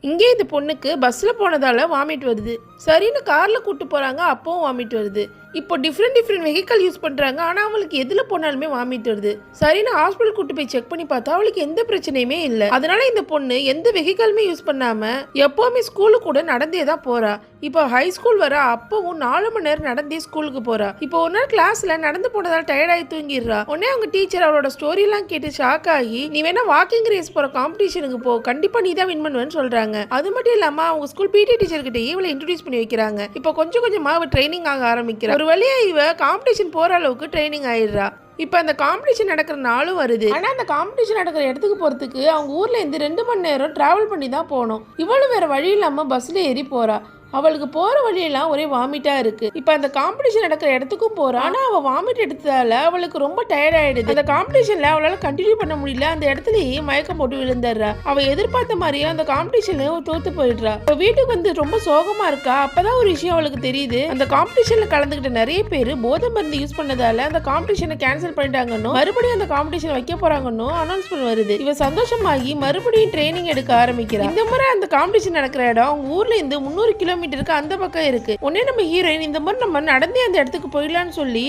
இங்கே இந்த பொண்ணுக்கு பஸ்ஸில் போனதால வாமிட் வருது. சரின்னு காரில் கூட்டு போகிறாங்க, அப்பவும் வாமிட் வருது. இப்போ டிஃப்ரெண்ட் வெஹிக்கல் யூஸ் பண்ணுறாங்க, ஆனால் அவளுக்கு எதில் போனாலுமே வாமிட் வருது. சரின்னு ஹாஸ்பிட்டல் கூட்டு போய் செக் பண்ணி பார்த்தா அவளுக்கு எந்த பிரச்சனையுமே இல்லை. அதனால இந்த பொண்ணு எந்த வெஹிக்கலுமே யூஸ் பண்ணாமல் எப்போவுமே ஸ்கூலுக்கு கூட நடந்தே தான் போகிறா. இப்போ ஹை ஸ்கூல் வர அப்பவும் 4 மணி நேரம் நடந்தே ஸ்கூலுக்கு போகிறா. இப்போ ஒரு நாள் கிளாஸில் நடந்து போனதால் டயர்டாகி தூங்கிடுறா. உடனே அவங்க டீச்சர் அவளோட ஸ்டோரிலாம் கேட்டு ஷாக் ஆகி, நீ வேணா வாக்கிங் ரேஸ் போகிற காம்படிஷனுக்கு போ, கண்டிப்பாக நீ தான் வின் பண்ணுவேன்னு சொல்கிறாங்க. அது மட்டும் இல்லாமல் அவங்க ஸ்கூல் பிடி டீச்சர்கிட்ட இவளை இன்ட்ரடியூஸ் பண்ணி வைக்கிறாங்க. இப்போ கொஞ்சம் கொஞ்சமாக அவள் ட்ரைனிங் ஆக ஆரம்பிக்கிறா. ஒரு வழியா இவ காம்படிஷன் போற அளவுக்கு ட்ரைனிங் ஆயிடுறா. இப்போ அந்த காம்படிஷன் நடக்கிற நாளும் வருது. ஆனால் அந்த காம்படிஷன் நடக்கிற இடத்துக்கு போகிறதுக்கு அவங்க ஊரில் இருந்து 2 மணி நேரம் ட்ராவல் பண்ணி தான் போகணும். இவளும் வேற வழி இல்லாமல் பஸ்ஸில் ஏறி போகிறா. அவளுக்கு போகிற வழியெல்லாம் ஒரே வாமிட்டாக இருக்குது. இப்போ அந்த காம்படிஷன் நடக்கிற இடத்துக்கும் போகிறா. ஆனால் அவள் வாமிட் எடுத்ததால அவளுக்கு ரொம்ப டயர்ட் ஆகிடுது. அந்த காம்படிஷனில் அவளால் கண்டினியூ பண்ண முடியல. அந்த இடத்துலயே மயக்கம் போட்டு விழுந்துடுறா. அவள் எதிர்பார்த்த மாதிரியே அந்த காம்படிஷன்ல தோத்து போயிடுறா. இப்போ வீட்டுக்கு வந்து ரொம்ப சோகமாக இருக்கா. அப்போதான் ஒரு விஷயம் அவளுக்கு தெரியுது. அந்த காம்படிஷனில் கலந்துக்கிட்ட நிறைய பேர் போதை மருந்து யூஸ் பண்ணதால அந்த காம்படிஷனை கேன்சல் பண்ணிட்டாங்கன்னு, மறுபடியும் அந்த காம்படிஷன் வைக்க போறாங்கன்னு அனௌன்ஸ்மெண்ட் வருது. இவ சந்தோஷமாகி மறுபடியும் ட்ரைனிங் எடுக்க ஆரம்பிக்கிறா. இந்த முறை அந்த காம்படிஷன் நடக்கிற இடம் அவங்க ஊர்ல இருந்து 300 கிலோமீட்டருக்கு அந்த பக்கம் இருக்கு. உடனே நம்ம ஹீரோயின் இந்த மாதிரி நம்ம நடந்தே அந்த இடத்துக்கு போயிடலான்னு சொல்லி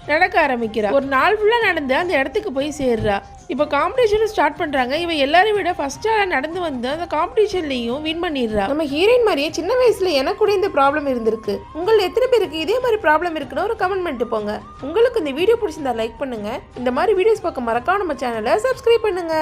நடக்க ஆரம்பிக்கிறா. ஒரு நாள் ஃபுல்லா நடந்து அந்த இடத்துக்கு போய் சேர்றா. இப்போ காம்படிஷன் ஸ்டார்ட் பண்றாங்க. இவ எல்லாரையும் விட ஃபர்ஸ்டா நடந்து வந்து அந்த காம்படிஷன்லயும் வின் பண்ணிடுறா. நம்ம ஹீரோயின் மாதிரியே சின்ன வயசுல எனக்கு கூட இந்த ப்ராப்ளம் இருந்திருக்கு. உங்கள் எத்தனை பேருக்கு இதே மாதிரி ப்ராப்ளம் இருக்குன்னு ஒரு கமெண்ட் பண்ணிட்டு போங்க. உங்களுக்கு இந்த வீடியோ பிடிச்சிருந்தா லைக் பண்ணுங்க. இந்த மாதிரி வீடியோஸ் பார்க்க மறக்காம நம்ம சேனலை சப்ஸ்கிரைப் பண்ணுங்க.